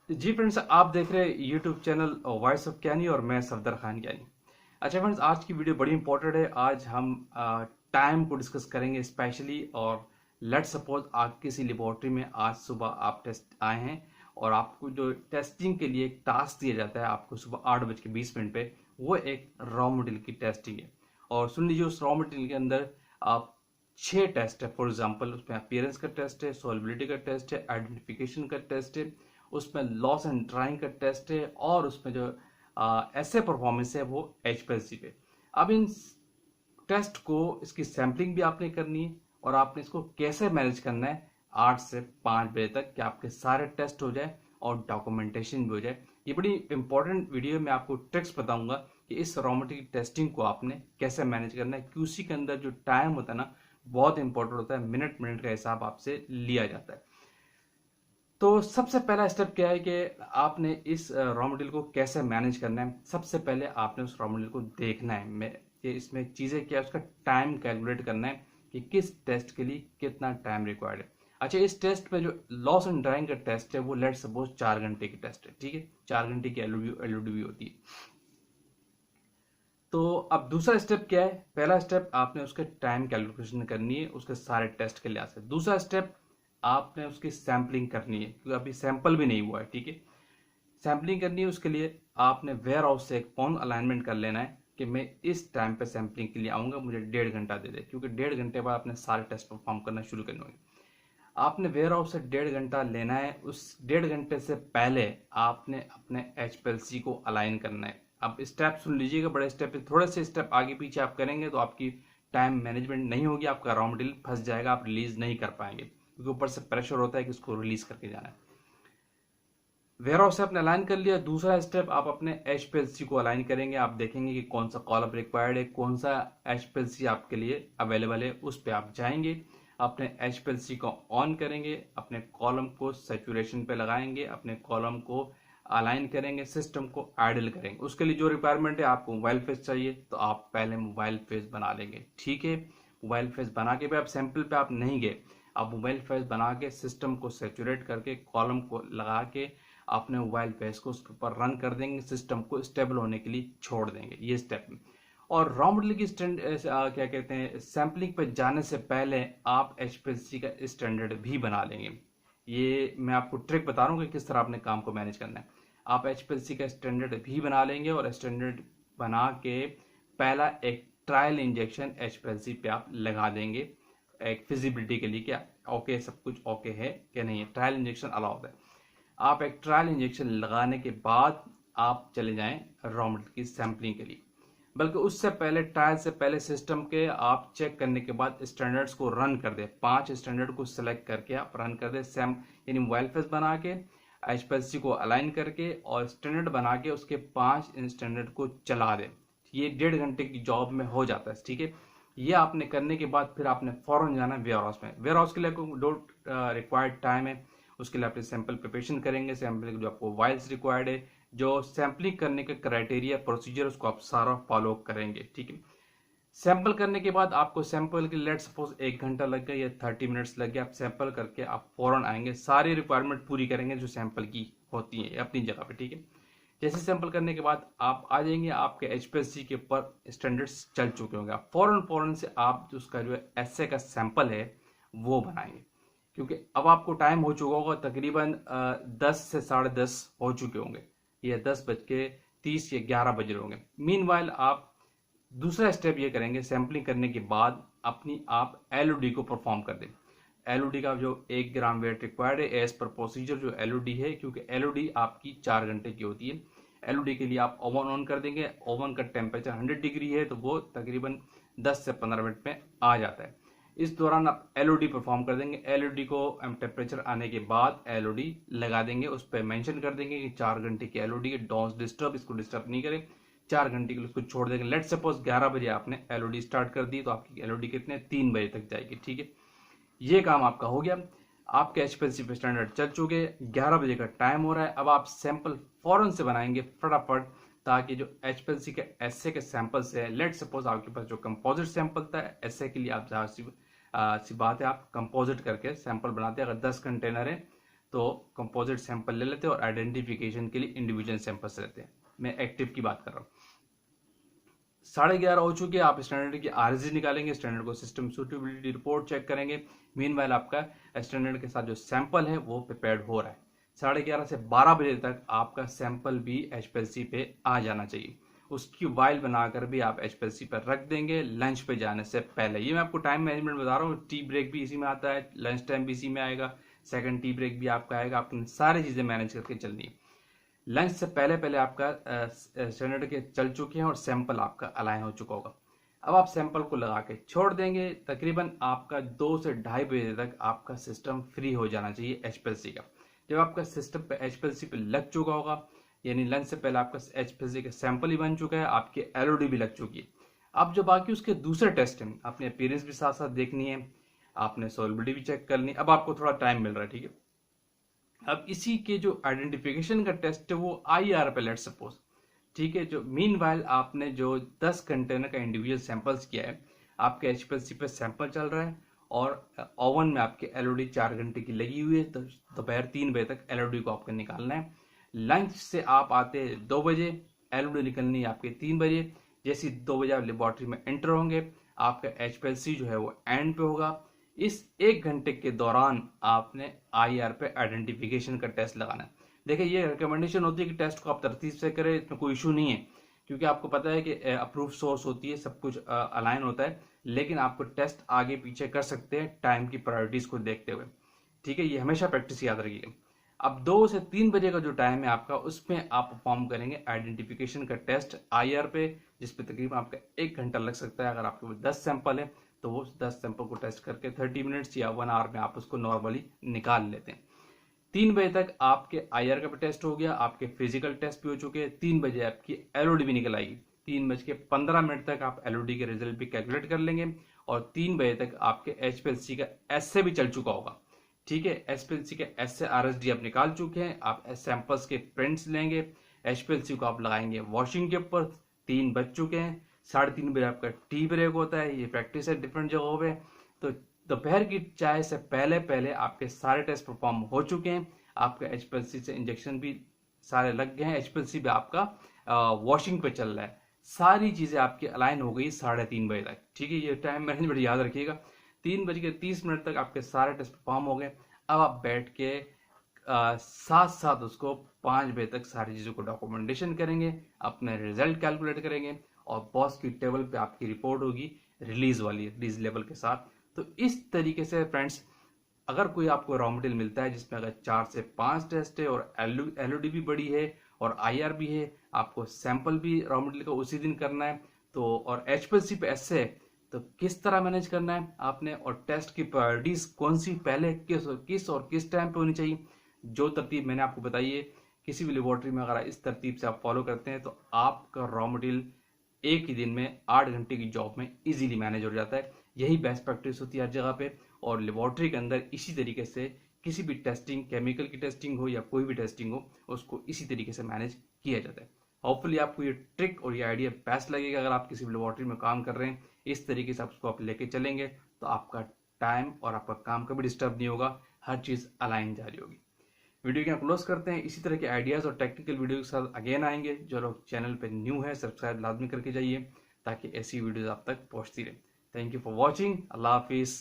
जी friends, आप देख रहे हैं यूट्यूब चैनल वॉइस ऑफ ज्ञानी और मैं सफदर खान ज्ञानी। अच्छा फ्रेंड्स, आज की वीडियो बड़ी इंपॉर्टेंट है। आज हम टाइम को डिस्कस करेंगे स्पेशली। और लेट सपोज आप किसी लेबोरेटरी में आज सुबह आप टेस्ट आए हैं और आपको जो टेस्टिंग के लिए एक टास्क दिया जाता है आपको सुबह 8:20 पे, वो एक रॉ मटेरियल की टेस्टिंग है। और सुन लीजिए, उस रॉ मटेरियल के अंदर आप 6 टेस्ट है। फॉर एग्जाम्पल, उसमें अपीयरेंस का टेस्ट है, सॉल्युबिलिटी का टेस्ट है, आइडेंटिफिकेशन का टेस्ट है, उसमें लॉस एंड ड्राइंग का टेस्ट है, और उसमें जो ऐसे परफॉर्मेंस है वो एचपीएलसी पे। अब इन टेस्ट को, इसकी सैम्पलिंग भी आपने करनी है और आपने इसको कैसे मैनेज करना है 8 से 5 बजे तक कि आपके सारे टेस्ट हो जाए और डॉक्यूमेंटेशन भी हो जाए। ये बड़ी इंपॉर्टेंट वीडियो में आपको ट्रिक्स बताऊंगा कि इस रॉ मटेरियल टेस्टिंग को आपने कैसे मैनेज करना है। क्यूसी के अंदर जो टाइम होता है ना, बहुत इंपॉर्टेंट होता है। मिनट मिनट का हिसाब आपसे लिया जाता है। तो सबसे पहला स्टेप क्या है कि आपने इस रॉ मटेरियल को कैसे मैनेज करना है। सबसे पहले आपने उस रॉ मटेरियल को देखना है मैं कि इसमें चीज़ें क्या है, उसका टाइम कैलकुलेट करना है कि किस टेस्ट के लिए कितना टाइम रिक्वायर्ड है। अच्छा, इस टेस्ट में जो लॉस एंड ड्राइंग का टेस्ट है वो लेट सपोज 4 घंटे की टेस्ट है, ठीक है। 4 घंटे की एलयूडीबी होती है। तो अब दूसरा स्टेप क्या है? पहला स्टेप आपने उसके टाइम कैलकुलेशन करनी है उसके सारे टेस्ट के लिहाज से। दूसरा स्टेप आपने उसकी सैम्पलिंग करनी है, क्योंकि अभी सैंपल भी नहीं हुआ है, ठीक है। सैम्पलिंग करनी है, उसके लिए आपने वेयर हाउस से एक फोन अलाइनमेंट कर लेना है कि मैं इस टाइम पे सैम्पलिंग के लिए आऊंगा, मुझे 1.5 घंटा दे दे, क्योंकि 1.5 घंटे बाद आपने सारे टेस्ट परफॉर्म करना शुरू करने होंगे। आपने वेयर हाउस से 1.5 घंटा लेना है। उस 1.5 घंटे से पहले आपने अपने एचपीएलसी को अलाइन करना है। अब स्टेप सुन लीजिएगा, बड़े स्टेप है। थोड़े से स्टेप आगे पीछे आप करेंगे तो आपकी टाइम मैनेजमेंट नहीं होगी, आपका रॉ मटेरियल फंस जाएगा, आप रिलीज नहीं कर पाएंगे, क्योंकि ऊपर से प्रेशर होता है कि इसको रिलीज करके जाना है। वेयर हाउस से आपने अलाइन कर लिया। दूसरा स्टेप, आप अपने एचपीएलसी को अलाइन करेंगे। आप देखेंगे कि कौन सा कॉलम रिक्वायर्ड है, कौन सा एचपीएलसी आपके लिए अवेलेबल है, उस पर आप जाएंगे, अपने एचपीएलसी को ऑन करेंगे, अपने कॉलम को सैचुरेशन पे लगाएंगे, अपने कॉलम को अलाइन करेंगे, सिस्टम को आइडल करेंगे। उसके लिए जो रिक्वायरमेंट है, आपको मोबाइल फेस चाहिए तो आप पहले मोबाइल फेस बना लेंगे, ठीक है। मोबाइल फेस बना के भी आप सैंपल पे आप नहीं गए, आप मोबाइल फेस बना के सिस्टम को सेचुरेट करके कॉलम को लगा के अपने मोबाइल फेस को उसके ऊपर रन कर देंगे, सिस्टम को स्टेबल होने के लिए छोड़ देंगे। ये स्टेप। और रॉ मटेरियल की क्या कहते हैं, सैम्पलिंग पे जाने से पहले आप एचपीएलसी का स्टैंडर्ड भी बना लेंगे। ये मैं आपको ट्रिक बता रहा हूँ कि किस तरह अपने काम को मैनेज करना है। आप एचपीएलसी का स्टैंडर्ड भी बना लेंगे और स्टैंडर्ड बना के पहला एक ट्रायल इंजेक्शन एचपीएलसी पे आप लगा देंगे, एक फिजिबिलिटी के लिए क्या ओके, सब कुछ ओके है कि नहीं है। ट्रायल इंजेक्शन अलाउड है। आप एक ट्रायल इंजेक्शन लगाने के बाद आप चले जाएं रॉ मटेरियल की सैंपलिंग के लिए। बल्कि उससे पहले, ट्रायल से पहले सिस्टम के आप चेक करने के बाद स्टैंडर्ड्स को रन कर दे। 5 स्टैंडर्ड को सिलेक्ट करके आप रन कर दे, सैम यानी मोबाइल फेस बना के एचपीएलसी को अलाइन करके और स्टैंडर्ड बना के उसके 5 स्टैंडर्ड को चला दे। ये 1.5 घंटे की जॉब में हो जाता है, ठीक है। ये आपने करने के बाद फिर आपने फौरन जाना वेयर हाउस में। वेयर हाउस के लिए दो रिक्वायर्ड टाइम है। उसके लिए आपने सैंपल प्रिपरेशन करेंगे, सैंपल जो आपको वाइल्स रिक्वायर्ड है, जो सैंपलिंग करने का क्राइटेरिया प्रोसीजर, उसको आप सारा फॉलो करेंगे, ठीक है। सैंपल करने के बाद आपको सैंपल के लेट सपोज 1 घंटा लग गया या 30 मिनट्स लग गया, आप सैंपल करके आप फौरन आएंगे, सारी रिक्वायरमेंट पूरी करेंगे जो सैंपल की होती है अपनी जगह पे, ठीक है। जैसे सैंपल करने के बाद आप आ जाएंगे, आपके एचपीएलसी के ऊपर स्टैंडर्ड्स चल चुके होंगे। आप फौरन फौरन से आप जो उसका जो एसए का सैंपल है वो बनाएंगे, क्योंकि अब आपको टाइम हो चुका होगा तकरीबन 10 से 10:30 हो चुके होंगे, या 10:30 या 11 बज रहे होंगे। मीन वाइल आप दूसरा स्टेप ये करेंगे, सैंपलिंग करने के बाद अपनी आप एलओडी को परफॉर्म कर दें। एलओडी का जो 1 ग्राम वेट रिक्वायर्ड है एज पर प्रोसीजर जो एलओडी है, क्योंकि एलओडी आपकी 4 घंटे की होती है। एलओडी के लिए आप ओवन ऑन कर देंगे। ओवन का टेम्परेचर 100 डिग्री है तो वो तकरीबन 10 से 15 मिनट में आ जाता है। इस दौरान आप एलओडी परफॉर्म कर देंगे। एलओडी को टेम्परेचर आने के बाद एलओडी लगा देंगे, उस पर मेंशन कर देंगे कि 4 घंटे की एलओडी है, डोंट डिस्टर्ब, इसको डिस्टर्ब नहीं करें। 4 घंटे के लिए उसको छोड़ देंगे। लेट सपोज 11 बजे आपने एलओडी स्टार्ट कर दी तो आपकी एलओडी कितने 3 बजे तक जाएगी, ठीक है। ये काम आपका हो गया। आपके एचपीएलसी पे स्टैंडर्ड चल चुके, 11 बजे का टाइम हो रहा है। अब आप सैंपल फौरन से बनाएंगे फटाफट, ताकि जो एचपीएलसी के एसए के सैंपल्स है, लेट सपोज आपके पास जो कंपोजिट सैंपल था एसए के लिए, आप सी बात है आप कंपोजिट करके सैंपल बनाते हैं। अगर 10 कंटेनर है तो कंपोजिट सैंपल ले लेते हैं और आइडेंटिफिकेशन के लिए इंडिविजुअल सैंपल्स लेते हैं। मैं एक्टिव की बात कर रहा हूँ। 11:30 हो चुके हैं, आप स्टैंडर्ड की आरजी निकालेंगे, स्टैंडर्ड को सिस्टम सूटेबिलिटी रिपोर्ट चेक करेंगे। मीनवाइल आपका स्टैंडर्ड के साथ जो सैंपल है वो प्रिपेयर्ड हो रहा है। 11:30 से 12 बजे तक आपका सैंपल भी एचपीएलसी पे आ जाना चाहिए। उसकी वाइल बनाकर भी आप एचपीएलसी पर रख देंगे लंच पे जाने से पहले। ये मैं आपको टाइम मैनेजमेंट बता रहा हूँ। टी ब्रेक भी इसी में आता है, लंच टाइम भी इसी में आएगा, सेकंड टी ब्रेक भी आपका आएगा। आपको सारी चीजें मैनेज करके चलनी है। लंच से पहले पहले आपका स्टैंडर्ड के चल चुके हैं और सैंपल आपका अलाइन हो चुका होगा। अब आप सैंपल को लगा के छोड़ देंगे। तकरीबन आपका 2 से 2:30 बजे तक आपका सिस्टम फ्री हो जाना चाहिए एचपीएलसी का। जब आपका सिस्टम पे एचपीएलसी पे लग चुका होगा, यानी लंच से पहले आपका एचपीएलसी का सैंपल ही बन चुका है, आपकी एलओडी भी लग चुकी है। अब जो बाकी उसके दूसरे टेस्ट हैं, आपने अपीयरेंस भी साथ साथ देखनी है, आपने सोलबिलिटी भी चेक करनी है। अब आपको थोड़ा टाइम मिल रहा है, ठीक है। अब इसी के जो आइडेंटिफिकेशन का टेस्ट है वो आईआर पे लेट सपोज, ठीक है। जो मीनवाइल आपने जो 10 कंटेनर का इंडिविजुअल सैंपल्स किया है, आपके एचपीएलसी पे सैंपल चल रहा है और ओवन में आपके एलओडी 4 घंटे की लगी हुई है। तो दोपहर 3 बजे तक एलओडी को आपको निकालना है। लंच से आप आते 2 बजे, एलओडी निकलनी है आपके 3 बजे। जैसे 2 बजे आप लेबोरेटरी में एंटर होंगे, आपका एचपीएलसी जो है वो एंड पे होगा। इस 1 घंटे के दौरान आपने आईआर पे आइडेंटिफिकेशन का टेस्ट लगाना है। देखिए, ये रिकमेंडेशन होती है कि टेस्ट को आप तरतीब से करें, इसमें कोई इशू नहीं है, क्योंकि आपको पता है कि अप्रूव सोर्स होती है, सब कुछ अलाइन होता है। लेकिन आपको टेस्ट आगे पीछे कर सकते हैं टाइम की प्रायोरिटीज को देखते हुए, ठीक है। ये हमेशा प्रैक्टिस याद रखिएगा। अब 2 से 3 बजे का जो टाइम है आपका, उसमें आप परफॉर्म करेंगे आइडेंटिफिकेशन का टेस्ट आईआर पे, जिसपे तकरीबन आपका 1 घंटा लग सकता है। अगर आपके पास 10 सैंपल है तो वो 10 सैंपल को टेस्ट करके 30 मिनट्स या 1 आवर में आप उसको नॉर्मली निकाल लेते हैं। 3 बजे तक आपके आईआर का भी टेस्ट हो गया, आपके फिजिकल टेस्ट भी हो चुके हैं। 3 बजे आपकी एलओडी भी निकल आएगी। 3:15 तक आप एलओडी के रिजल्ट भी कैलकुलेट कर लेंगे और 3 बजे तक आपके एचपीएलसी का एसए भी चल चुका होगा, ठीक है। एचपीएलसी के एसए आरएसडी आप निकाल चुके हैं। आप सैंपल्स के प्रिंट्स लेंगे, एचपीएलसी को आप लगाएंगे वॉशिंग के ऊपर। 3 बज चुके हैं, 3:30 बजे आपका टी ब्रेक होता है। ये प्रैक्टिस है डिफरेंट जगहों पे। तो दोपहर की चाय से पहले पहले आपके सारे टेस्ट परफॉर्म हो चुके हैं। आपका एचपीएलसी से इंजेक्शन भी सारे लग गए हैं, एचपीएलसी भी आपका वॉशिंग पे चल रहा है। सारी चीजें आपकी अलाइन हो गई 3:30 बजे तक, ठीक है। ये टाइम मैनेजमेंट याद रखिएगा। 3:30 तक आपके सारे टेस्ट परफॉर्म हो गए। अब आप बैठ के साथ साथ उसको 5 बजे तक सारी चीजों को डॉक्यूमेंटेशन करेंगे, अपने रिजल्ट कैलकुलेट करेंगे और बॉस की टेबल पे आपकी रिपोर्ट होगी रिलीज वाली, रिलीज लेवल के साथ। तो इस तरीके से फ्रेंड्स, अगर कोई आपको रॉ मटेरियल मिलता है जिसमें अगर 4 से 5 टेस्ट है और एलओडी भी बड़ी है और आईआर भी है, आपको सैंपल भी रॉ मटेरियल का उसी दिन करना है, तो और एचपीएलसी पे ऐसे है, तो किस तरह मैनेज करना है आपने, और टेस्ट की प्रायोरिटीज कौन सी पहले किस और किस टाइम पे होनी चाहिए, जो तरतीब मैंने आपको बताई है, किसी भी लेबोरेटरी में अगर इस तरतीब से आप फॉलो करते हैं तो आपका रॉ मटेरियल एक ही दिन में 8 घंटे की जॉब में इजीली मैनेज हो जाता है। यही बेस्ट प्रैक्टिस होती है हर जगह पे। और लेबोरेटरी के अंदर इसी तरीके से किसी भी टेस्टिंग, केमिकल की टेस्टिंग हो या कोई भी टेस्टिंग हो, उसको इसी तरीके से मैनेज किया जाता है। होपफुली आपको ये ट्रिक और ये आइडिया बेस्ट लगेगा। अगर आप किसी भी लेबोरेटरी में काम कर रहे हैं, इस तरीके से उसको आप लेके चलेंगे तो आपका टाइम और आपका काम कभी डिस्टर्ब नहीं होगा, हर चीज़ अलाइन जा रही होगी। वीडियो को क्लोज करते हैं। इसी तरह के आइडियाज़ और टेक्निकल वीडियो के साथ अगेन आएंगे। जो लोग चैनल पे न्यू है, सब्सक्राइब लाजमी करके जाइए ताकि ऐसी वीडियोस आप तक पहुंचती रहे। Thank you for watching. अल्लाह हाफिज़।